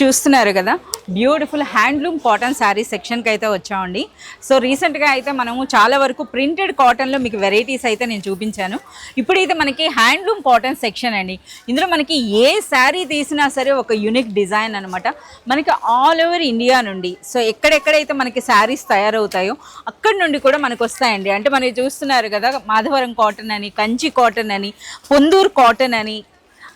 చూస్తున్నారు కదా, beautiful handloom cotton sari సెక్షన్కి అయితే వచ్చామండి. సో రీసెంట్గా అయితే మనము చాలా వరకు ప్రింటెడ్ కాటన్లో మీకు వెరైటీస్ అయితే నేను చూపించాను. ఇప్పుడైతే మనకి హ్యాండ్లూమ్ కాటన్ సెక్షన్ అండి. ఇందులో మనకి ఏ శారీ తీసినా సరే ఒక యూనిక్ డిజైన్ అనమాట. మనకి ఆల్ ఓవర్ ఇండియా నుండి, సో ఎక్కడెక్కడైతే మనకి శారీస్ తయారవుతాయో అక్కడి నుండి కూడా మనకు వస్తాయండి. అంటే మనకి చూస్తున్నారు కదా, మాధవరం కాటన్ అని, కంచి కాటన్ అని, పొందూరు కాటన్ అని,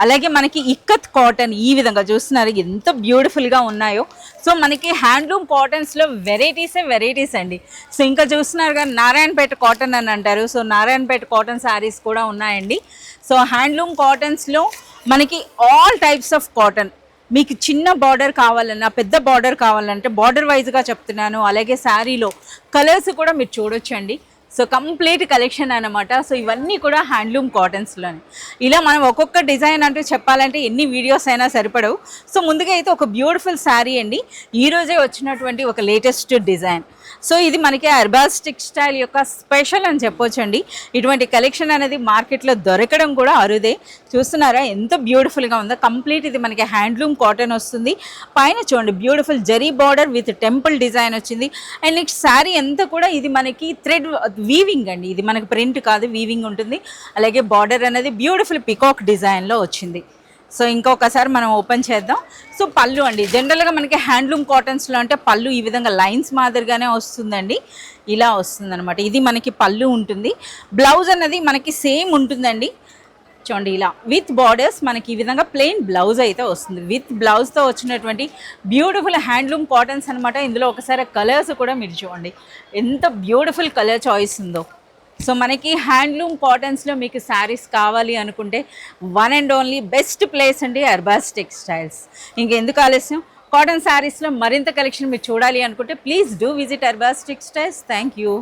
అలాగే మనకి ఇక్కత్ కాటన్, ఈ విధంగా చూస్తున్నారు ఎంత బ్యూటిఫుల్గా ఉన్నాయో. సో మనకి హ్యాండ్లూమ్ కాటన్స్లో వెరైటీస్ అండి. సో ఇంకా చూస్తున్నారు కదా, నారాయణపేట కాటన్ అని అంటారు. సో నారాయణపేట కాటన్ శారీస్ కూడా ఉన్నాయండి. సో హ్యాండ్లూమ్ కాటన్స్లో మనకి ఆల్ టైప్స్ ఆఫ్ కాటన్, మీకు చిన్న బార్డర్ కావాలన్నా, పెద్ద బార్డర్ కావాలంటే బార్డర్ వైజ్గా చెప్తున్నాను. అలాగే శారీలో కలర్స్ కూడా మీరు చూడొచ్చండి. సో కంప్లీట్ కలెక్షన్ అనమాట. సో ఇవన్నీ కూడా హ్యాండ్లూమ్ కాటన్స్లోనే. ఇలా మనం ఒక్కొక్క డిజైన్ అంటూ చెప్పాలంటే ఎన్ని వీడియోస్ అయినా సరిపడవు. సో ముందుగా అయితే ఒక బ్యూటిఫుల్ శారీ అండి, ఈరోజే వచ్చినటువంటి ఒక లేటెస్ట్ డిజైన్. సో ఇది మనకి అర్బాస్ టెక్స్టైల్ యొక్క స్పెషల్ అని చెప్పొచ్చండి. ఇటువంటి కలెక్షన్ అనేది మార్కెట్లో దొరకడం కూడా అరుదే. చూస్తున్నారా ఎంత బ్యూటిఫుల్గా ఉందో. కంప్లీట్ ఇది మనకి హ్యాండ్లూమ్ కాటన్ వస్తుంది. పైన చూడండి beautiful zari border with temple design వచ్చింది. అండ్ నెక్స్ట్ శారీ అంతా కూడా ఇది మనకి థ్రెడ్ వీవింగ్ అండి. ఇది మనకి ప్రింట్ కాదు, వీవింగ్ ఉంటుంది. అలాగే బార్డర్ అనేది బ్యూటిఫుల్ పికాక్ డిజైన్లో వచ్చింది. సో ఇంకొకసారి మనం ఓపెన్ చేద్దాం. సో పళ్ళు అండి, జనరల్గా మనకి హ్యాండ్లూమ్ కాటన్స్లో అంటే పళ్ళు ఈ విధంగా లైన్స్ మాదిరిగానే వస్తుందండి. ఇలా వస్తుందన్నమాట. ఇది మనకి పళ్ళు ఉంటుంది. బ్లౌజ్ అన్నది మనకి సేమ్ ఉంటుందండి. చూడండి ఇలా విత్ బార్డర్స్ మనకి ఈ విధంగా ప్లెయిన్ బ్లౌజ్ అయితే వస్తుంది. విత్ బ్లౌజ్తో వచ్చినటువంటి బ్యూటిఫుల్ హ్యాండ్లూమ్ కాటన్స్ అనమాట. ఇందులో ఒకసారి కలర్స్ కూడా మీరు చూడండి ఎంత బ్యూటిఫుల్ కలర్ చాయిస్ ఉందో. సో మనకి హ్యాండ్లూమ్ కాటన్స్లో మీకు శారీస్ కావాలి అనుకుంటే one and only best place అండి అర్బాస్ టెక్స్టైల్స్. ఇంకెందుకు ఆలస్యం, కాటన్ శారీస్లో మరింత కలెక్షన్ మీరు చూడాలి అనుకుంటే please do visit Arbaz textiles. Thank you.